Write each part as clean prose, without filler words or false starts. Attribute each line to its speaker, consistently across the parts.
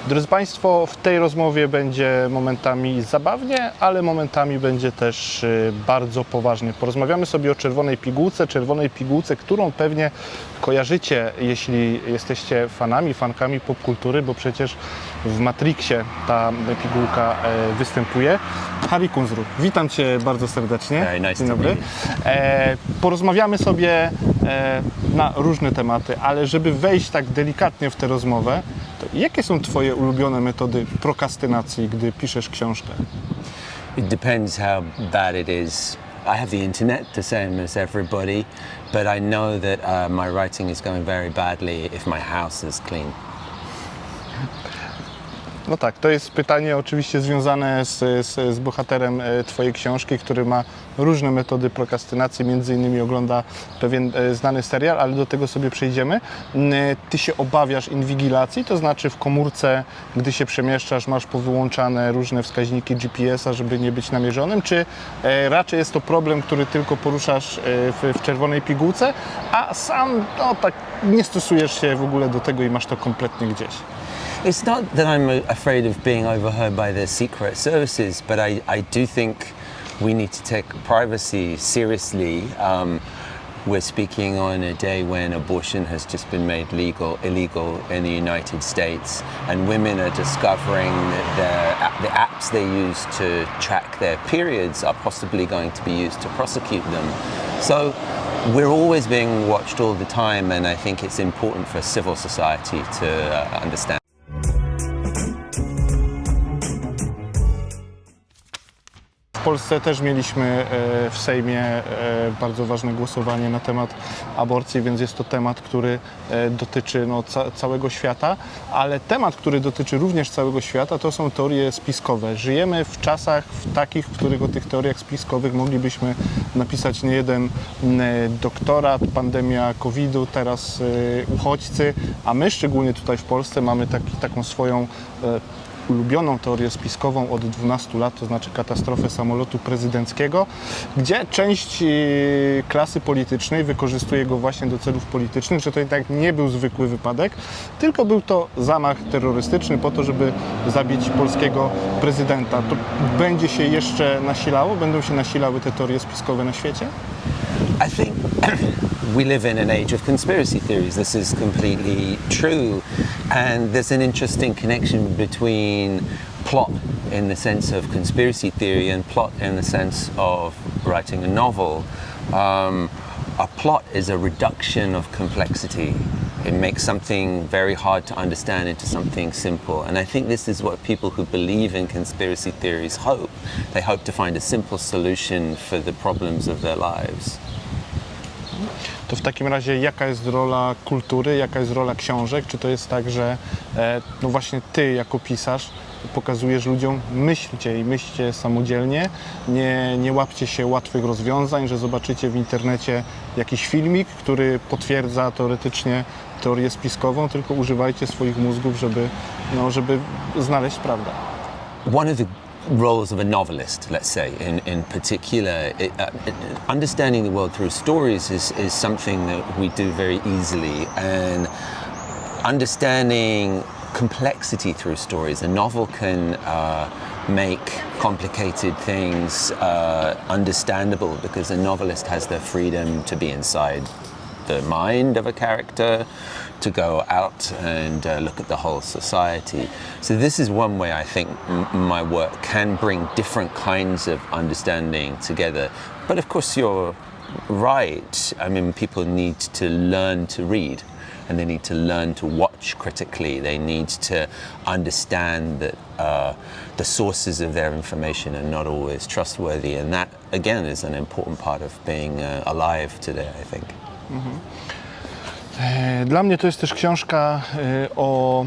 Speaker 1: Drodzy Państwo, w tej rozmowie będzie momentami zabawnie, ale momentami będzie też bardzo poważnie. Porozmawiamy sobie o czerwonej pigułce, którą pewnie kojarzycie, jeśli jesteście fankami popkultury, bo przecież w Matrixie ta pigułka występuje. Harry Kunzru, witam Cię bardzo serdecznie.
Speaker 2: Very nice
Speaker 1: Dzień
Speaker 2: to
Speaker 1: dobry. Porozmawiamy sobie na różne tematy, ale żeby wejść tak delikatnie w tę rozmowę, to jakie są Twoje ulubione metody prokrastynacji, gdy piszesz książkę?
Speaker 2: It depends how bad it is. I have the internet, the same as everybody, but I know that my writing is going very badly if my house is clean.
Speaker 1: No tak, to jest pytanie oczywiście związane z bohaterem Twojej książki, który ma różne metody prokrastynacji, między innymi ogląda pewien znany serial, ale do tego sobie przejdziemy. Ty się obawiasz inwigilacji, to znaczy w komórce, gdy się przemieszczasz, masz powyłączane różne wskaźniki GPS-a, żeby nie być namierzonym, czy raczej jest to problem, który tylko poruszasz w czerwonej pigułce, a sam tak nie stosujesz się w ogóle do tego i masz to kompletnie gdzieś?
Speaker 2: It's not that I'm afraid of being overheard by the secret services, but I do think we need to take privacy seriously. We're speaking on a day when abortion has just been made illegal in the United States, and women are discovering that the apps they use to track their periods are possibly going to be used to prosecute them. So we're always being watched all the time, and I think it's important for civil society to understand.
Speaker 1: W Polsce też mieliśmy w Sejmie bardzo ważne głosowanie na temat aborcji, więc jest to temat, który dotyczy całego świata, ale temat, który dotyczy również całego świata, to są teorie spiskowe. Żyjemy w czasach takich, w których o tych teoriach spiskowych moglibyśmy napisać niejeden doktorat, pandemia COVID-u, teraz uchodźcy, a my szczególnie tutaj w Polsce mamy taką swoją ulubioną teorię spiskową od 12 lat, to znaczy katastrofę samolotu prezydenckiego, gdzie część klasy politycznej wykorzystuje go właśnie do celów politycznych, że to jednak nie był zwykły wypadek, tylko był to zamach terrorystyczny po to, żeby zabić polskiego prezydenta. To będzie się jeszcze nasilało? Będą się nasilały te teorie spiskowe na świecie?
Speaker 2: I think we live in an age of conspiracy theories. This is completely true. And there's an interesting connection between plot in the sense of conspiracy theory and plot in the sense of writing a novel. A plot is a reduction of complexity. It makes something very hard to understand into something simple. And I think this is what people who believe in conspiracy theories hope. They hope to find a simple solution for the problems of their lives.
Speaker 1: To w takim razie jaka jest rola kultury, jaka jest rola książek? Czy to jest tak, że no właśnie Ty jako pisarz pokazujesz ludziom, myślcie samodzielnie, nie łapcie się łatwych rozwiązań, że zobaczycie w internecie jakiś filmik, który potwierdza teoretycznie teorię spiskową, tylko używajcie swoich mózgów, żeby znaleźć prawdę.
Speaker 2: One of the roles of a novelist, let's say, in particular, understanding the world through stories is something that we do very easily, and understanding complexity through stories. A novel can make complicated things understandable because a novelist has the freedom to be inside the mind of a character, to go out and look at the whole society. So this is one way I think my work can bring different kinds of understanding together. But of course you're right. I mean, people need to learn to read, and they need to learn to watch critically. They need to understand that the sources of their information are not always trustworthy, and that again is an important part of being alive today, I think.
Speaker 1: Dla mnie to jest też książka o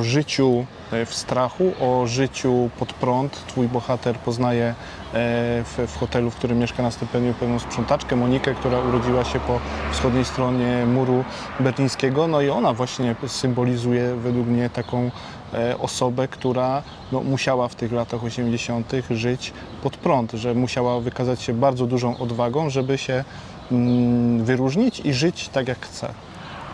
Speaker 1: życiu w strachu, o życiu pod prąd. Twój bohater poznaje w hotelu, w którym mieszka na stypendium, pewną sprzątaczkę, Monikę, która urodziła się po wschodniej stronie muru berlińskiego. No i ona właśnie symbolizuje według mnie taką osobę, która musiała w tych latach 80. żyć pod prąd, że musiała wykazać się bardzo dużą odwagą, żeby się wyróżnić i żyć tak jak chce.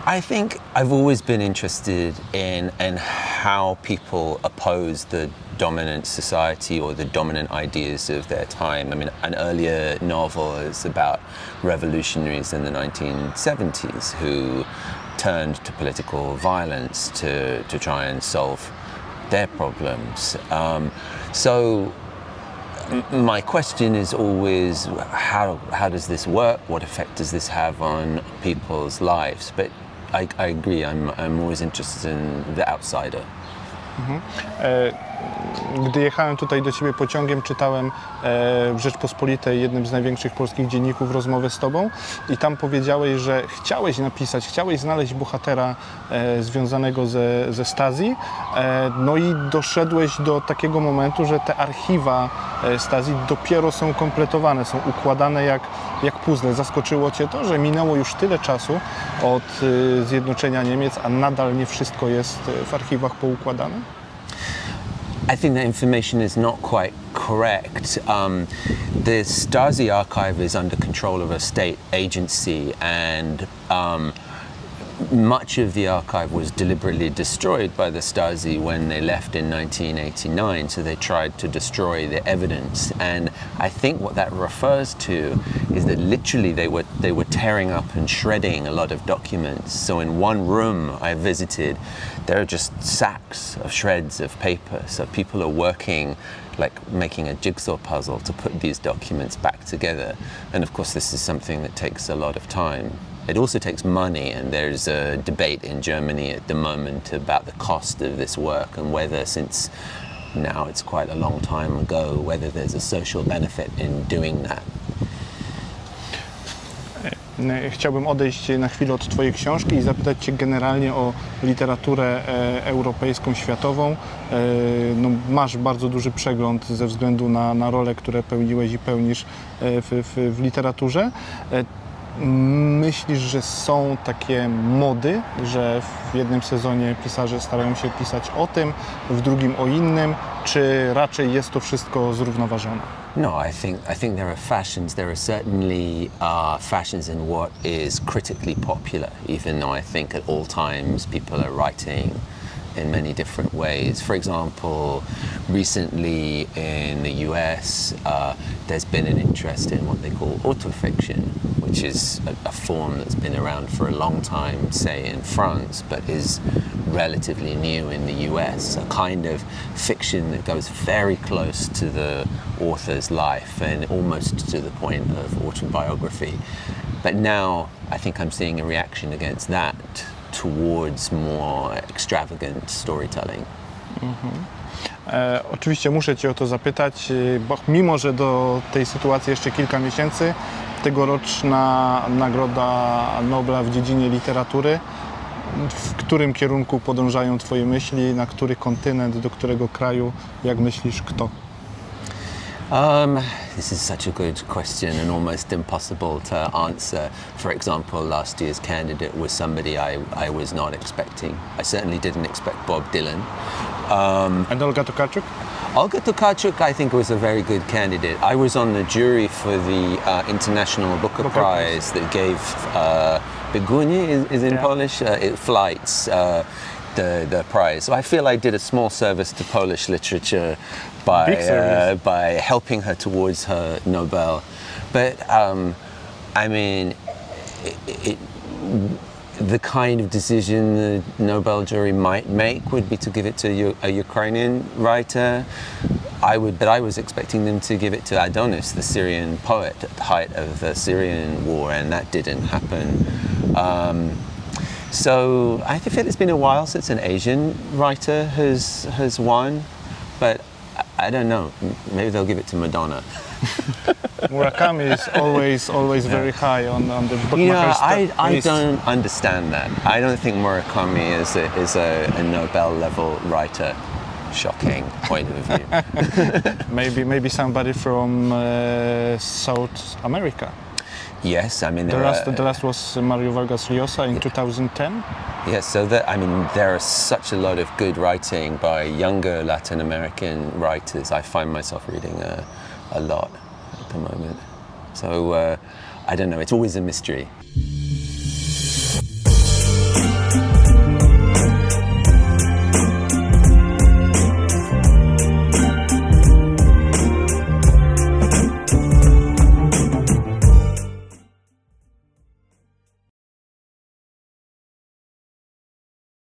Speaker 2: I think I've always been interested in how people oppose the dominant society or the dominant ideas of their time. I mean, an earlier novel is about revolutionaries in the 1970s who turned to political violence to try and solve their problems. So my question is always, how does this work? What effect does this have on people's lives? But I agree, I'm always interested in the outsider.
Speaker 1: Gdy jechałem tutaj do Ciebie pociągiem, czytałem w Rzeczpospolitej, jednym z największych polskich dzienników, rozmowę z Tobą i tam powiedziałeś, że chciałeś znaleźć bohatera związanego ze Stasi, no i doszedłeś do takiego momentu, że te archiwa Stasi dopiero są kompletowane, są układane jak puzzle. Zaskoczyło Cię to, że minęło już tyle czasu od zjednoczenia Niemiec, a nadal nie wszystko jest w archiwach poukładane?
Speaker 2: I think that information is not quite correct. The Stasi archive is under control of a state agency, and much of the archive was deliberately destroyed by the Stasi when they left in 1989, so they tried to destroy the evidence. And I think what that refers to is that literally they were tearing up and shredding a lot of documents. So in one room I visited, there are just sacks of shreds of paper. So people are working like making a jigsaw puzzle to put these documents back together. And of course this is something that takes a lot of time. It also takes money, and there's a debate in Germany at the moment about the cost of this work and whether, since now it's quite a long time ago, whether there's a social benefit in doing that.
Speaker 1: Chciałbym odejść na chwilę od Twojej książki i zapytać Cię generalnie o literaturę europejską, światową. No, masz bardzo duży przegląd ze względu na role, które pełniłeś i pełnisz w literaturze. Myślisz, że są takie mody, że w jednym sezonie pisarze starają się pisać o tym, w drugim o innym, czy raczej jest to wszystko zrównoważone?
Speaker 2: No, I think there are fashions. There are certainly fashions in what is critically popular, even though I think at all times people are writing in many different ways. For example, recently in the US, there's been an interest in what they call autofiction, which is a form that's been around for a long time, say in France, but is relatively new in the US, a kind of fiction that goes very close to the author's life and almost to the point of autobiography. But now I think I'm seeing a reaction against that towards more extravagant storytelling.
Speaker 1: Oczywiście muszę Cię o to zapytać, bo mimo że do tej sytuacji jeszcze kilka miesięcy, tegoroczna nagroda Nobla w dziedzinie literatury, w którym kierunku podążają Twoje myśli, na który kontynent, do którego kraju, jak myślisz, kto?
Speaker 2: This is such a good question and almost impossible to answer. For example, last year's candidate was somebody I was not expecting. I certainly didn't expect Bob Dylan.
Speaker 1: And Olga Tokarczuk?
Speaker 2: Olga Tokarczuk, I think, was a very good candidate. I was on the jury for the International Booker Prize that gave pigułce is in Polish, flights. The prize. So I feel I did a small service to Polish literature by helping her towards her Nobel. But I mean, the kind of decision the Nobel jury might make would be to give it to a Ukrainian writer. But I was expecting them to give it to Adonis, the Syrian poet, at the height of the Syrian war, and that didn't happen. So I feel it's been a while since an Asian writer has won, but I don't know. Maybe they'll give it to Madonna.
Speaker 1: Murakami is always very high on the bookmakers'
Speaker 2: I don't understand that. I don't think Murakami is a Nobel level writer. Shocking point of view.
Speaker 1: maybe somebody from South America.
Speaker 2: Yes, I mean
Speaker 1: the last was Mario Vargas Llosa in 2010.
Speaker 2: Yes, so there are such a lot of good writing by younger Latin American writers. I find myself reading a lot at the moment. So I don't know. It's always a mystery.